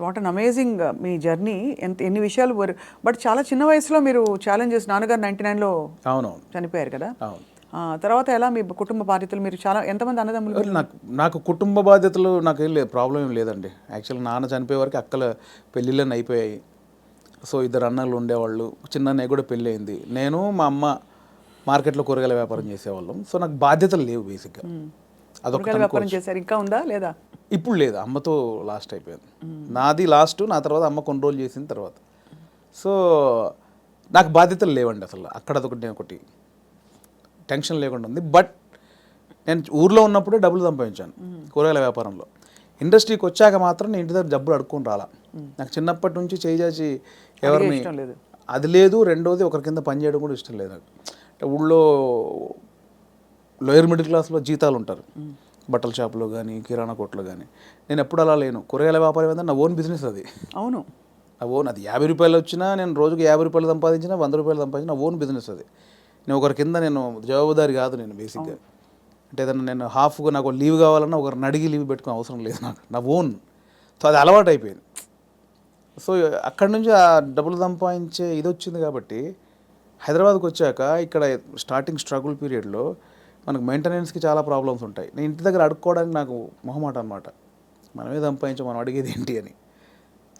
What an amazing me journey. ఎన్ని విషయాలు but చాలా చిన్న వయసులో మీరు ఛాలెంజెస్, నాన్నగారు 99లో అవునవును చనిపోయారు కదా. అవును. తర్వాత ఎలా మీ కుటుంబ బాధ్యతలు, మీరు చాలా ఎంతమంది అన్నదమ్ములు? నాకు కుటుంబ బాధ్యతలు నాకేం లేదు, ప్రాబ్లం ఏం లేదండి. యాక్చువల్గా నాన్న చనిపోయే వరకు అక్కల పెళ్ళిళ్ళని అయిపోయాయి. సో 2 అన్నలు ఉండేవాళ్ళు, చిన్న అన్నయ్య కూడా పెళ్ళి అయింది. నేను మా అమ్మ మార్కెట్లో కూరగాయల వ్యాపారం చేసేవాళ్ళం. సో నాకు బాధ్యతలు లేవు బేసిక్గా. అదొక వ్యాపారం చేశారు, ఇంకా ఉందా లేదా? ఇప్పుడు లేదు, అమ్మతో లాస్ట్ అయిపోయింది. నాది లాస్ట్, నా తర్వాత అమ్మ కొన్ని రోజులు చేసిన తర్వాత. సో నాకు బాధ్యతలు లేవండి అసలు. అక్కడ ఒకటి టెన్షన్ లేకుండా ఉంది. బట్ నేను ఊర్లో ఉన్నప్పుడే డబ్బులు సంపాదించాను కూరగాయల వ్యాపారంలో. ఇండస్ట్రీకి వచ్చాక మాత్రం నేను ఇంటి దగ్గర డబ్బులు అడుక్కొని రాలా. నాకు చిన్నప్పటి నుంచి చేసి ఎవరిని అది లేదు. రెండోది ఒకరి కింద పని చేయడం కూడా ఇష్టం లేదు నాకు. అంటే ఊళ్ళో లోయర్ మిడిల్ క్లాస్లో జీతాలు ఉంటారు, బట్టల షాప్లో కానీ కిరాణా కొట్లో కానీ. నేను ఎప్పుడు అలా లేను. కూరగాయల వ్యాపారం ఏంటంటే నా ఓన్ బిజినెస్ అది. అవును, నా ఓన్. అది 50 రూపాయలు వచ్చినా, నేను రోజుకి 50 రూపాయలు సంపాదించినా, 100 రూపాయలు సంపాదించిన నా ఓన్ బిజినెస్ అది. నేను ఒకరి కింద నేను జవాబుదారి కాదు నేను బేసిక్గా. అంటే ఏదన్నా నేను హాఫ్గా నాకు లీవ్ కావాలన్నా ఒకరిని అడిగి లీవ్ పెట్టుకునే అవసరం లేదు నాకు, నా ఓన్. సో అది అలవాటు అయిపోయింది. సో అక్కడి నుంచి ఆ డబ్బులు సంపాదించే ఇది వచ్చింది కాబట్టి హైదరాబాద్కి వచ్చాక ఇక్కడ స్టార్టింగ్ స్ట్రగుల్ పీరియడ్లో మనకు మెయింటెనెన్స్కి చాలా ప్రాబ్లమ్స్ ఉంటాయి. నేను ఇంటి దగ్గర అడుక్కోవడానికి నాకు మొహమాట అనమాట. మనమే సంపాదించాం, మనం అడిగేది ఏంటి అని.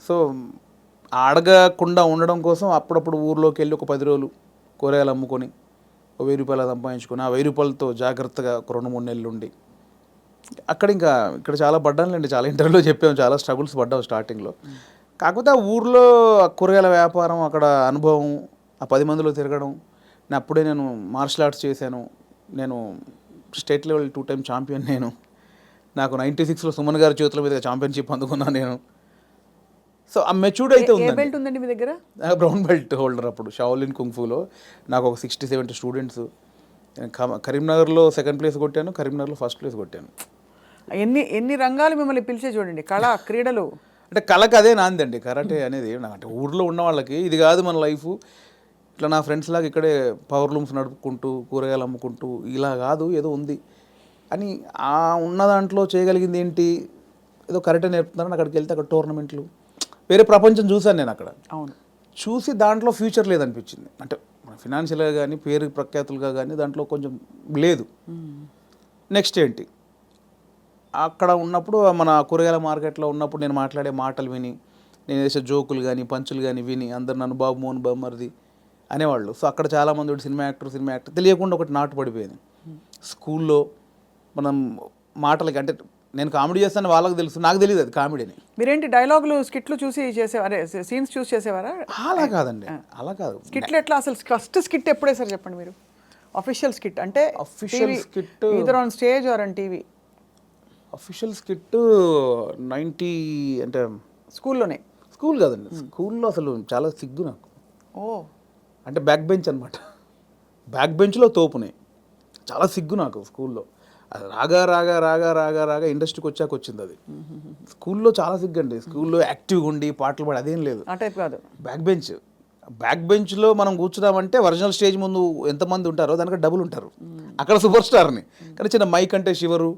సో అడగకుండా ఉండడం కోసం అప్పుడప్పుడు ఊర్లోకి వెళ్ళి ఒక 10 రోజులు కూరగాయలు అమ్ముకొని 1000 రూపాయలు సంపాదించుకొని ఆ 1000 రూపాయలతో జాగ్రత్తగా ఒక 2-3 నెలలు ఉండి అక్కడ ఇక్కడ చాలా పడ్డానులేండి. చాలా ఇంటర్వ్యూలో చెప్పాము, చాలా స్ట్రగుల్స్ పడ్డాము స్టార్టింగ్లో. కాకపోతే ఆ ఊర్లో కూరగాయల వ్యాపారం, అక్కడ అనుభవం, ఆ 10 మందిలో తిరగడం. నేను మార్షల్ ఆర్ట్స్ చేశాను. నేను స్టేట్ లెవెల్ 2 టైమ్ ఛాంపియన్. నాకు 96లో సుమన్ గారి చేతుల మీద ఛాంపియన్షిప్ అందుకున్నాను నేను. సో ఆ మెచ్యూర్డ్ అయితే ఉందండి మీ దగ్గర. బ్రౌన్ బెల్ట్ హోల్డర్ అప్పుడు షాओलिन కుంగ్ఫూలో. నాకు ఒక 60-70 స్టూడెంట్స్. కరీంనగర్లో 2nd ప్లేస్ కొట్టాను, కరీంనగర్లో 1st ప్లేస్ కొట్టాను. ఎన్ని రంగాలు మిమ్మల్ని పిలిచే చూడండి. కళ, క్రీడలు. అంటే కళకు అదే నాందండి కరాటే అనేది. అంటే ఊర్లో ఉన్న వాళ్ళకి ఇది కాదు మన లైఫ్. ఇట్లా నా ఫ్రెండ్స్ లాగా ఇక్కడే పవర్ లూమ్స్ నడుపుకుంటూ కూరగాయలు అమ్ముకుంటూ ఇలా కాదు, ఏదో ఉంది అని. ఆ ఉన్న దాంట్లో చేయగలిగింది ఏంటి, ఏదో కరాటే నేర్పుతున్నారని అక్కడికి వెళ్తే అక్కడ టోర్నమెంట్లు, వేరే ప్రపంచం చూశాను నేను అక్కడ. అవును, చూసి దాంట్లో ఫ్యూచర్ లేదనిపించింది. అంటే ఫినాన్షియల్గా కానీ పేరు ప్రఖ్యాతులుగా కానీ దాంట్లో కొంచెం లేదు. నెక్స్ట్ ఏంటి, అక్కడ ఉన్నప్పుడు మన కూరగాయల మార్కెట్లో ఉన్నప్పుడు నేను మాట్లాడే మాటలు విని, నేను వేసే జోకులు కానీ పంచులు కానీ విని అందరు నన్ను బాబు మోహన్ బామ్మర్ది అనేవాళ్ళు. సో అక్కడ చాలామంది సినిమా యాక్టర్ తెలియకుండా ఒకటి నాటు పడిపోయింది. స్కూల్లో మనం మాటలకి, అంటే నేను కామెడీ చేస్తాను వాళ్ళకి తెలుసు, నాకు తెలియదు అది కామెడీని. మీరేంటి డైలాగులు, స్కిట్లు చూసి చేసేవారే, సీన్స్ చూసి చేసేవారా? అలా కాదండి, అలా కాదు. స్కిట్లు ఎట్లా అసలు? ఫస్ట్ స్కిట్ ఎప్పుడే సార్ చెప్పండి మీరు? అఫీషియల్ స్కిట్ అంటే official skit either on stage or on TV. Official skit 90 అంటే స్కూల్లోనే. స్కూల్ కాదండి, స్కూల్లో అసలు చాలా సిగ్గు నాకు. ఓ, అంటే బ్యాక్ బెంచ్ అనమాట. బ్యాక్ బెంచ్లో తోపునే, చాలా సిగ్గు నాకు స్కూల్లో. అది రాగా ఇండస్ట్రీకి వచ్చాక వచ్చింది అది. స్కూల్లో చాలా సిగ్గండి. స్కూల్లో యాక్టివ్గా ఉండి పాటలు పాడి అదేం లేదు. ఆ టైప్ కాదు. బ్యాక్ బెంచ్లో మనం కూర్చున్నామంటే ఒరిజినల్ స్టేజ్ ముందు ఎంతమంది ఉంటారో దానికంటే డబుల్ ఉంటారు. అక్కడ సూపర్ స్టార్ని. కానీ చిన్న మైక్ అంటే శివరు,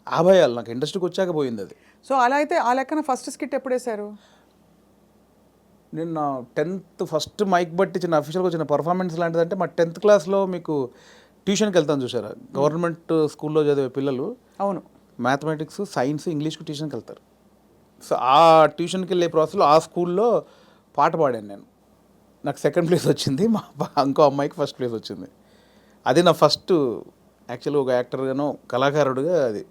ఆ భయాలు నాకు ఇండస్ట్రీకి వచ్చాక పోయింది అది. సో అలా అయితే ఆ లెక్కన ఫస్ట్ స్కిట్ ఎప్పుడు వేశారు? నేను 10th ఫస్ట్ మైక్ బట్టి చిన్న అఫీషియల్గా వచ్చిన పర్ఫార్మెన్స్ లాంటిదంటే మా 10th క్లాస్లో మీకు ట్యూషన్కి వెళ్తాను చూసారా, గవర్నమెంట్ స్కూల్లో చదివే పిల్లలు. అవును, మ్యాథమెటిక్స్, సైన్స్, ఇంగ్లీష్కి ట్యూషన్కి వెళ్తారు. సో ఆ ట్యూషన్కి వెళ్ళే ప్రాసెస్లో ఆ స్కూల్లో పాట పాడాను నేను. నాకు 2nd ప్లేస్ వచ్చింది, మా ఇంకో అమ్మాయికి 1st ప్లేస్ వచ్చింది. అది నా ఫస్ట్ యాక్చువల్గా ఒక యాక్టర్గానో కళాకారుడుగా అది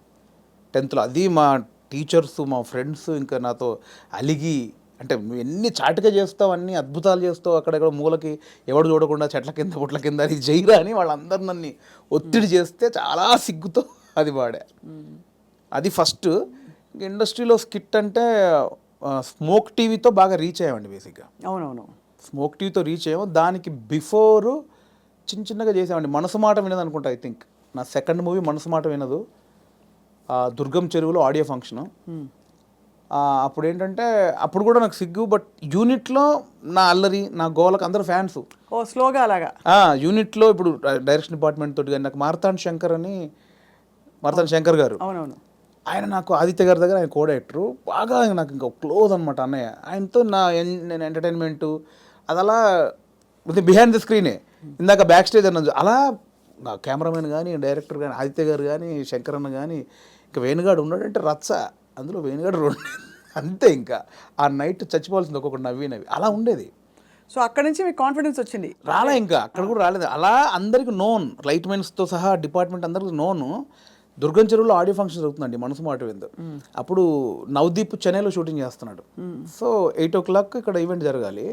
10thలో. అది మా టీచర్స్, మా ఫ్రెండ్స్ ఇంకా నాతో అలిగి, అంటే నువ్వు ఎన్ని చాటుగా చేస్తావు, అన్ని అద్భుతాలు చేస్తావు, అక్కడెక్కడ మూలకి ఎవడు చూడకుండా చెట్ల కింద పుట్ల కింద అది జైరా అని వాళ్ళందరూ నన్ను ఒత్తిడి చేస్తే చాలా సిగ్గుతో అది పాడా. అది ఫస్ట్. ఇండస్ట్రీలో స్కిట్ అంటే స్మోక్ టీవీతో బాగా రీచ్ అయ్యామండి బేసిక్గా. అవునవును, స్మోక్ టీవీతో రీచ్ అయ్యాము. దానికి బిఫోరు చిన్నగా చేసామండి. మనసు మాట వినదు అనుకుంటా, ఐ థింక్ నా 2nd మూవీ మనసు మాట వినదు. దుర్గం చెరువులో ఆడియో ఫంక్షను. అప్పుడు ఏంటంటే అప్పుడు కూడా నాకు సిగ్గు, బట్ యూనిట్లో నా అల్లరి, నా గోలకు అందరూ ఫ్యాన్స్. ఓ స్లోగా అలాగా. యూనిట్లో ఇప్పుడు డైరెక్షన్ డిపార్ట్మెంట్ తోటి కానీ నాకు మార్తాండ్ శంకర్ గారు, అవునవును, ఆయన నాకు ఆదిత్య గారి దగ్గర ఆయన కో డైరెక్టరు బాగా నాకు ఇంకా క్లోజ్ అనమాట అన్నయ్య. ఆయనతో నేను ఎంటర్టైన్మెంటు అది అలా బిహైండ్ ద స్క్రీనే. ఇందాక బ్యాక్ స్టేజ్ అన్నది అలా నా కెమెరామెన్ కానీ డైరెక్టర్ కానీ ఆదిత్య గారు కానీ శంకరన్న కానీ ఇంకా వేణుగాడు ఉన్నాడంటే రచ్చ. అందులో వేణుగాడు అంతే. ఇంకా ఆ నైట్ చచ్చిపోవాల్సింది ఒక్కొక్కటి నవ్వి అలా ఉండేది. సో అక్కడ నుంచి మీకు కాన్ఫిడెన్స్ వచ్చింది. రాలే ఇంకా అక్కడ కూడా రాలేదు. అలా అందరికి నోన్, లైట్ మెన్స్తో సహా డిపార్ట్మెంట్ అందరికి నోను. దుర్గం చెరువులో ఆడియో ఫంక్షన్ జరుగుతుందండి మనసు మాట విందు. అప్పుడు నవదీప్ చెన్నైలో షూటింగ్ చేస్తున్నాడు. సో 8 o'clock ఇక్కడ ఈవెంట్ జరగాలి.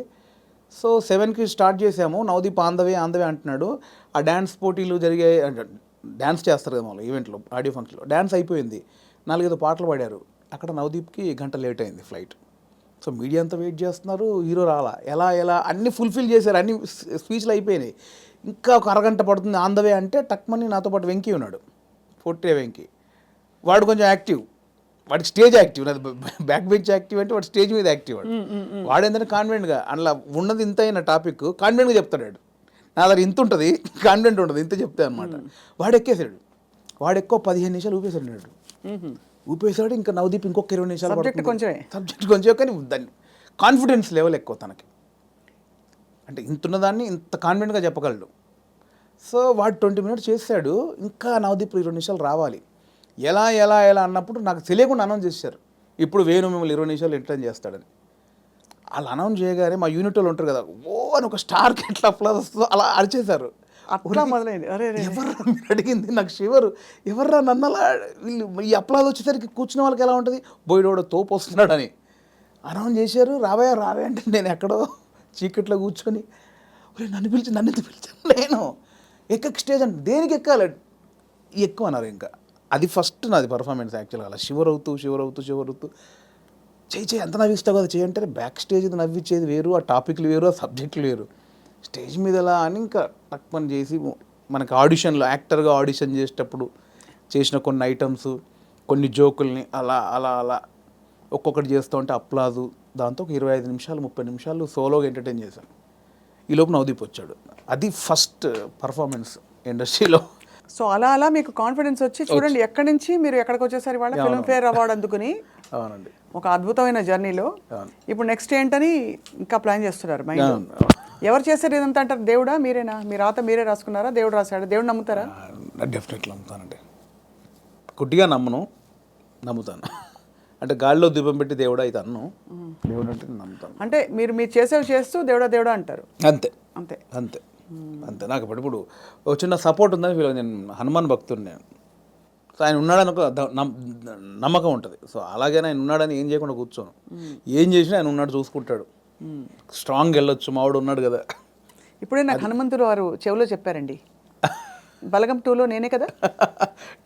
సో 7కి స్టార్ట్ చేసాము. నవదీప్ ఆందవే అంటున్నాడు. ఆ డ్యాన్స్ పోటీలు జరిగాయి, డ్యాన్స్ చేస్తారు కదా వాళ్ళు ఈవెంట్లో ఆడియో ఫంక్షన్లో. డ్యాన్స్ అయిపోయింది, 4-5 పాటలు పాడారు. అక్కడ నవదీప్కి గంట లేట్ అయింది ఫ్లైట్. సో మీడియా అంతా వెయిట్ చేస్తున్నారు, హీరో రాలా. ఎలా అన్నీ ఫుల్ఫిల్ చేశారు, అన్ని స్పీచ్లు అయిపోయినాయి. ఇంకా ఒక అరగంట పడుతుంది ఆందవే అంటే టక్మని నాతో పాటు వెంకీ ఉన్నాడు, పొట్టే వెంకీ. వాడు కొంచెం యాక్టివ్, వాడికి స్టేజ్ యాక్టివ్, నాది బ్యాక్ బెంచ్ యాక్టివ్ అంటే వాడు స్టేజ్ మీద యాక్టివ్. వాడు ఏంటంటే కాన్ఫిడెంట్గా అందులో ఉన్నది ఇంత అయిన టాపిక్ కాన్ఫిడెంట్గా చెప్తాడు. నా దగ్గర ఇంత ఉంటుంది, కాన్ఫిడెంట్ ఉంటుంది, ఇంత చెప్తా అనమాట. వాడు ఎక్కేసాడు. వాడు ఎక్కువ 15 నిమిషాలు ఊపేసాడు. ఊపేసాడు. ఇంకా నవదీప్ ఇంకొక 20 నిమిషాలు సబ్జెక్ట్ కొంచెం కానీ దాన్ని కాన్ఫిడెన్స్ లెవెల్ ఎక్కువ తనకి. అంటే ఇంతున్నదాన్ని ఇంత కాన్ఫిడెంట్గా చెప్పగలడు. సో వాడు 20 minutes చేశాడు. ఇంకా నవదీప్ 20 నిమిషాలు రావాలి. ఎలా అన్నప్పుడు నాకు తెలియకుండా అనౌన్స్ చేశారు, ఇప్పుడు వేణు మిమ్మల్ని 20 నిమిషాలు ఎంటర్టైన్ చేస్తాడని. వాళ్ళు అనౌన్స్ చేయగానే మా యూనిట్ వాళ్ళు ఉంటారు కదా, అని ఒక స్టార్కి ఎట్లా అప్లాజ్ వస్తుందో అలా అరిచేశారు. అట్లా మొదలైంది. ఎవర్రా మీరు అడిగింది, నాకు షివరు. ఎవర్రా నన్ను అలా వీళ్ళు ఈ అప్లాజ్ వచ్చేసరికి కూర్చున్న వాళ్ళకి ఎలా ఉంటుంది, బోయిడోడో తోపు వస్తున్నాడని అనౌన్స్ చేశారు. రావే అంటే నేను ఎక్కడో చీకట్లో కూర్చొని నన్ను ఎందుకు పిలిచాను, నేను ఎక్కకి స్టేజ్ అంటే దేనికి ఎక్కాలి, ఎక్కువ అన్నారు. ఇంకా అది ఫస్ట్ నాది పర్ఫార్మెన్స్ యాక్చువల్గా. అలా షివర్ అవుతూ చేయి ఎంత నవ్విస్తావు కదా చేయి అంటే, బ్యాక్ స్టేజ్ నవ్వించేది వేరు, ఆ టాపిక్లు వేరు, ఆ సబ్జెక్టులు వేరు. స్టేజ్ మీద ఎలా అని ఇంకా టక్మని చేసి మనకి ఆడిషన్లో యాక్టర్గా ఆడిషన్ చేసేటప్పుడు చేసిన కొన్ని ఐటమ్స్, కొన్ని జోకుల్ని అలా ఒక్కొక్కటి చేస్తూ ఉంటే అప్లాజు. దాంతో ఒక 25 నిమిషాలు 30 నిమిషాలు సోలోగా ఎంటర్టైన్ చేశాను. ఈ లోపు నవదీప్ వచ్చాడు. అది ఫస్ట్ పర్ఫార్మెన్స్ ఇండస్ట్రీలో. సో అలా మీకు కాన్ఫిడెన్స్ వచ్చి చూడండి ఎక్కడి నుంచి మీరు ఎక్కడికి వచ్చేసరి వాళ్ళ ఫిల్మ్ఫేర్ అవార్డు అందుకుని. అవునండి. ఒక అద్భుతమైన జర్నీలో ఇప్పుడు నెక్స్ట్ ఏంటని ఇంకా ప్లాన్ చేస్తున్నారు మైండ్. ఎవరు చేశారు ఇదంతా అంటారు, దేవుడా మీరేనా, మీ రాత మీరే రాసుకున్నారా, దేవుడు రాశాడు, దేవుడు నమ్ముతారా? డెఫినెట్లీ నమ్ముతానండి. గుడ్డిగా నమ్ముతాను. అంటే గాలిలో దీపం పెట్టి దేవుడా అయితే అన్ను, దేవుడు అంటే నమ్ముతాను. అంటే మీరు చేసేవి చేస్తూ దేవుడా అంటారు. అంతే. నాకు ఇప్పుడు ఒక చిన్న సపోర్ట్ ఉందని ఫీల్. నేను హనుమాన్ భక్తుడిని. నేను సో ఆయన ఉన్నాడని ఒక నమ్మకం ఉంటుంది. సో అలాగే ఆయన ఉన్నాడని ఏం చేయకుండా కూర్చోను. ఏం చేసినా ఆయన ఉన్నాడు, చూసుకుంటాడు. స్ట్రాంగ్ వెళ్ళొచ్చు, మావాడు ఉన్నాడు కదా. ఇప్పుడే నాకు హనుమంతుడు వారు చెవిలో చెప్పారండి, బలగం 2లో నేనే కదా.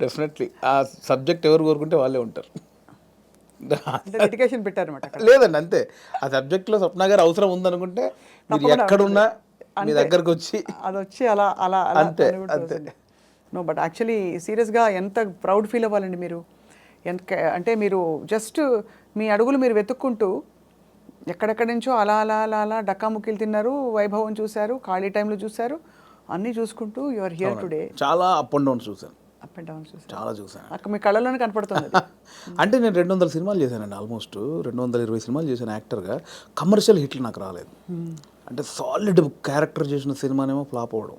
డెఫినెట్లీ ఆ సబ్జెక్ట్ ఎవరు కోరుకుంటే వాళ్ళే ఉంటారు. డెడికేషన్ పెట్టారన్నమాట. లేదండి, అంతే. ఆ సబ్జెక్ట్లో స్వప్న గారు అవసరం ఉందనుకుంటే మీరు ఎక్కడున్నా మీ దగ్గరకు వచ్చి అది వచ్చి అలా అంతే. నో బట్ యాక్చువల్లీ సీరియస్గా ఎంత ప్రౌడ్ ఫీల్ అవ్వాలండి మీరు. అంటే మీరు జస్ట్ మీ అడుగులు మీరు వెతుక్కుంటూ ఎక్కడెక్కడి నుంచో అలా డక్కాముక్కీలు తిన్నారు, వైభవం చూశారు, ఖాళీ టైంలో చూశారు, అన్నీ చూసుకుంటూ యు ఆర్ హియర్ టుడే. చాలా అప్ అండ్ డౌన్ చూశాను. చాలా చూసాను. అక్కడ మీ కళ్ళలోనే కనపడుతుంది. అంటే నేను 200 సినిమాలు చేశానండి, ఆల్మోస్ట్ 220 సినిమాలు చేశాను యాక్టర్గా. కమర్షియల్ హిట్లు నాకు రాలేదు. అంటే సాలిడ్ క్యారెక్టర్ చేసిన సినిమానేమో ఫ్లాప్ అవ్వడం,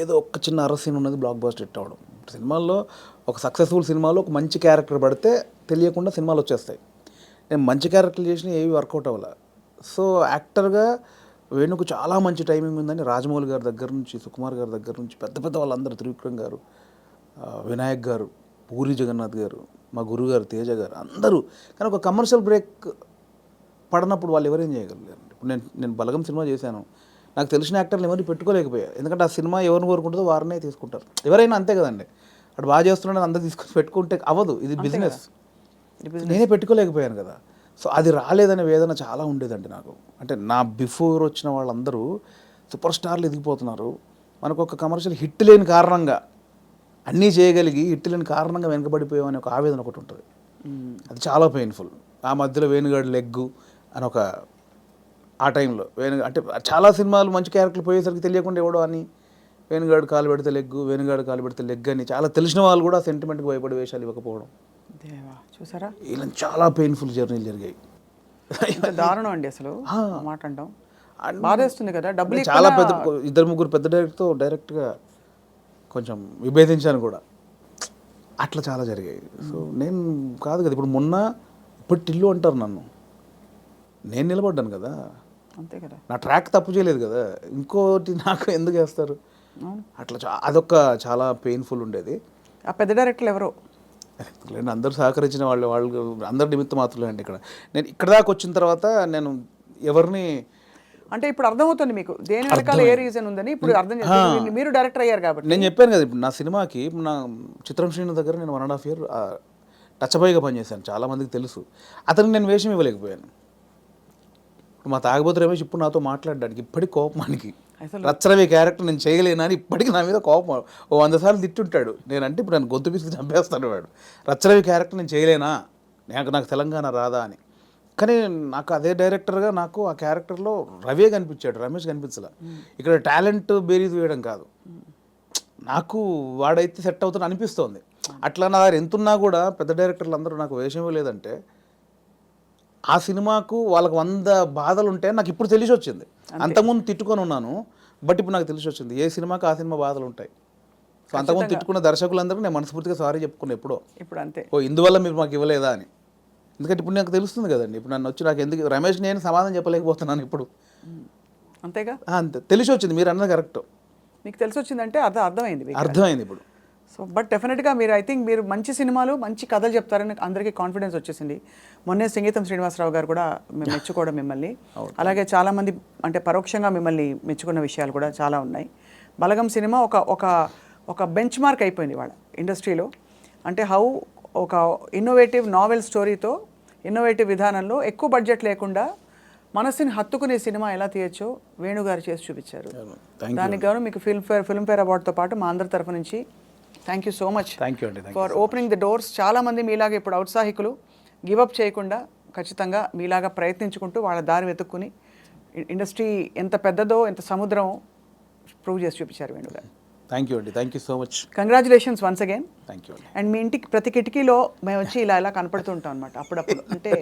ఏదో ఒక చిన్న అరసీన్ ఉన్నది బ్లాక్ బస్టర్ హిట్ అవ్వడం. సినిమాల్లో ఒక సక్సెస్ఫుల్ సినిమాలో ఒక మంచి క్యారెక్టర్ పడితే తెలియకుండా సినిమాలు వచ్చేస్తాయి. నేను మంచి క్యారెక్టర్లు చేసిన ఏవి వర్కౌట్ అవ్వాలి. సో యాక్టర్గా వేణుకు చాలా మంచి టైమింగ్ ఉందని రాజమౌళి గారి దగ్గర నుంచి, సుకుమార్ గారి దగ్గర నుంచి, పెద్ద వాళ్ళందరూ, త్రివిక్రమ్ గారు, వినాయక్ గారు, పూరి జగన్నాథ్ గారు, మా గురుగారు తేజ గారు, అందరూ. కానీ ఒక కమర్షియల్ బ్రేక్ పడినప్పుడు వాళ్ళు ఎవరేం చేయగలరు. ఇప్పుడు నేను బలగం సినిమా చేశాను, నాకు తెలిసిన యాక్టర్లు ఎవరిని పెట్టుకోలేకపోయారు. ఎందుకంటే ఆ సినిమా ఎవరిని కోరుకుంటుందో వారినే తీసుకుంటారు. ఎవరైనా అంతే కదండి. అటు బాగా చేస్తున్నాడని అందరూ తీసుకొని పెట్టుకుంటే అవ్వదు, ఇది బిజినెస్. నేనే పెట్టుకోలేకపోయాను కదా. సో అది రాలేదనే వేదన చాలా ఉండేదండి నాకు. అంటే నా బిఫోర్ వచ్చిన వాళ్ళందరూ సూపర్ స్టార్లు ఎదిగిపోతున్నారు, మనకు ఒక కమర్షియల్ హిట్ లేని కారణంగా, అన్నీ చేయగలిగి హిట్ లేని కారణంగా వెనకబడిపోయామని ఒక ఆవేదన ఒకటి ఉంటుంది. అది చాలా పెయిన్ఫుల్. ఆ మధ్యలో వేణుగాడు లెగ్గు అని ఒక ఆ టైంలో అంటే చాలా సినిమాలు మంచి క్యారెక్టర్లు పోయేసరికి తెలియకుండా ఎవడో అని వేణుగాడు కాలు పెడితే లెగ్గు, వేణుగాడు కాలు పెడితే లెగ్ అని చాలా తెలిసిన వాళ్ళు కూడా సెంటిమెంట్కి భయపడి వేషాలు ఇవ్వకపోవడం. దేవా చూసారా ఇలా చాలా పెయిన్ఫుల్ జర్నీలు జరిగాయి. ఎంత దారుణం అండి అసలు ఆ మాట అంటాం. బాధేస్తుంది కదా, డబ్బులు నేను చాలా పెద్ద ఇద్దరు ముగ్గురు పెద్ద డైరెక్టర్తో డైరెక్ట్గా కొంచెం విభేదించాను కూడా. అట్లా చాలా జరిగాయి. సో నేను కాదు కదా, ఇప్పుడు మొన్న ఇప్పుడు టిల్లు అంటారు నన్ను, నేను నిలబడ్డాను కదా, అంతే కదా. నా ట్రాక్ తప్పు చేయలేదు కదా, ఇంకోటి నాకు ఎందుకు వేస్తారు అట్లా. అదొక చాలా పెయిన్ఫుల్ ఉండేది. ఆ పెద్ద డైరెక్టర్లు ఎవరో లేండి, అందరూ సహకరించిన వాళ్ళు అందరి నిమిత్తం మాత్రమే అండి. ఇక్కడ నేను ఇక్కడ దాకా వచ్చిన తర్వాత నేను ఎవరిని అంటే ఇప్పుడు అర్థమవుతుంది మీకు దేని వెనకాల ఏ రీజన్ ఉందని ఇప్పుడు అర్థం చేస్తుంది. మీరు డైరెక్టర్ అయ్యారు కాబట్టి. నేను చెప్పాను కదా, ఇప్పుడు నా సినిమాకి నా చిత్రం శ్రీను దగ్గర నేను 1.5 year టచ్ బాయ్గా పనిచేశాను, చాలామందికి తెలుసు. అతనికి నేను వేషం ఇవ్వలేకపోయాను. ఇప్పుడు మా తాగబోతు రమేష్ ఇప్పుడు నాతో మాట్లాడడానికి ఇప్పటికి కోపమానికి రచ్చరవి క్యారెక్టర్ నేను చేయలేనా అని ఇప్పటికీ నా మీద కోపం 100 సార్లు తిట్టుంటాడు. నేనంటే ఇప్పుడు నన్ను గొంతు పిసికి చంపేస్తాడు వాడు. రచ్చరవి క్యారెక్టర్ నేను చేయలేనా, నాకు తెలంగాణ రాదా అని. కానీ నాకు అదే డైరెక్టర్గా నాకు ఆ క్యారెక్టర్లో రవే కనిపించాడు, రమేష్ కనిపించలే. ఇక్కడ టాలెంట్ బేరీజ్ వేయడం కాదు, నాకు వాడైతే సెట్ అవుతాను అనిపిస్తోంది. అట్లా నా దగ్గర ఎంతున్నా కూడా పెద్ద డైరెక్టర్లు అందరూ నాకు వేషం లేదంటే ఆ సినిమాకు వాళ్ళకి 100 బాధలు ఉంటే నాకు ఇప్పుడు తెలిసి వచ్చింది. అంతకుముందు తిట్టుకొని ఉన్నాను, బట్ ఇప్పుడు నాకు తెలిసి వచ్చింది ఏ సినిమాకి ఆ సినిమా బాధలు ఉంటాయి. సో అంతకుముందు తిట్టుకున్న దర్శకులందరూ నేను మనస్ఫూర్తిగా సారీ చెప్పుకున్నా ఎప్పుడో. ఇప్పుడు అంతే, ఇందువల్ల మీరు మాకు ఇవ్వలేదా అని. ఎందుకంటే ఇప్పుడు నాకు తెలుస్తుంది కదండి, ఇప్పుడు నన్ను వచ్చి నాకు ఎందుకు రమేష్ నేను సమాధానం చెప్పలేకపోతున్నాను ఇప్పుడు. అంతేగా, అంతే తెలిసి వచ్చింది, మీరు అన్నది కరెక్ట్. మీకు తెలిసి వచ్చిందంటే అర్థమైంది అర్థమైంది ఇప్పుడు. సో బట్ డెఫినెట్గా మీరు ఐ థింక్ మీరు మంచి సినిమాలు మంచి కథలు చెప్తారని అందరికీ కాన్ఫిడెన్స్ వచ్చేసింది. మొన్నే సంగీతం శ్రీనివాసరావు గారు కూడా మెచ్చుకోవడం మిమ్మల్ని, అలాగే చాలామంది అంటే పరోక్షంగా మిమ్మల్ని మెచ్చుకున్న విషయాలు కూడా చాలా ఉన్నాయి. బలగం సినిమా ఒక బెంచ్ మార్క్ అయిపోయింది వాళ్ళ ఇండస్ట్రీలో. అంటే హౌ ఒక ఇన్నోవేటివ్ నావెల్ స్టోరీతో ఇన్నోవేటివ్ విధానంలో ఎక్కువ బడ్జెట్ లేకుండా మనసుని హత్తుకునే సినిమా ఎలా తీయచ్చో వేణుగారు చేసి చూపించారు. దానికి గాను మీకు ఫిల్మ్ఫేర్ అవార్డుతో పాటు మా అందరి తరఫు నుంచి thank you so much for opening the doors. చాలామంది మీలాగా ఇప్పుడు ఔత్సాహికులు గివప్ చేయకుండా ఖచ్చితంగా మీలాగా ప్రయత్నించుకుంటూ వాళ్ళ దారి వెతుక్కుని ఇండస్ట్రీ ఎంత పెద్దదో ఎంత సముద్రమో ప్రూవ్ చేసి చూపించారు వేణుగారు. Thank you so much. Congratulations once again. Thank you. And మీ ఇంటికి ప్రతి కిటికీలో మేము వచ్చి ఇలా కనపడుతూ ఉంటాం అనమాట అప్పుడప్పుడు. అంటే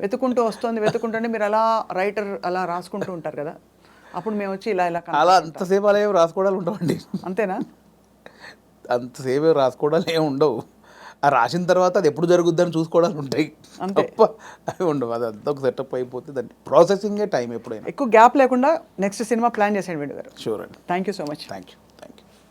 వెతుకుంటుంటే మీరు అలా రైటర్ అలా రాసుకుంటూ ఉంటారు కదా, అప్పుడు మేము వచ్చి ఇలా అలా అంతసేపు అలా ఏమి రాసుకోవడాలు ఉండవండి. అంతేనా? అంతసేపు రాసుకోవడాలు ఏమి ఉండవు. ఆ రాసిన తర్వాత అది ఎప్పుడు జరుగుద్దని చూసుకోవడాలు ఉంటాయి తప్ప అవి ఉండవు. అది అంతా ఒక సెటప్ అయిపోతే దాన్ని ప్రాసెసింగే టైం ఎప్పుడైనా. ఎక్కువ గ్యాప్ లేకుండా నెక్స్ట్ సినిమా ప్లాన్ చేసేయండి వేణు గారు. షూర్ అండి. Thank you so much. Thank you.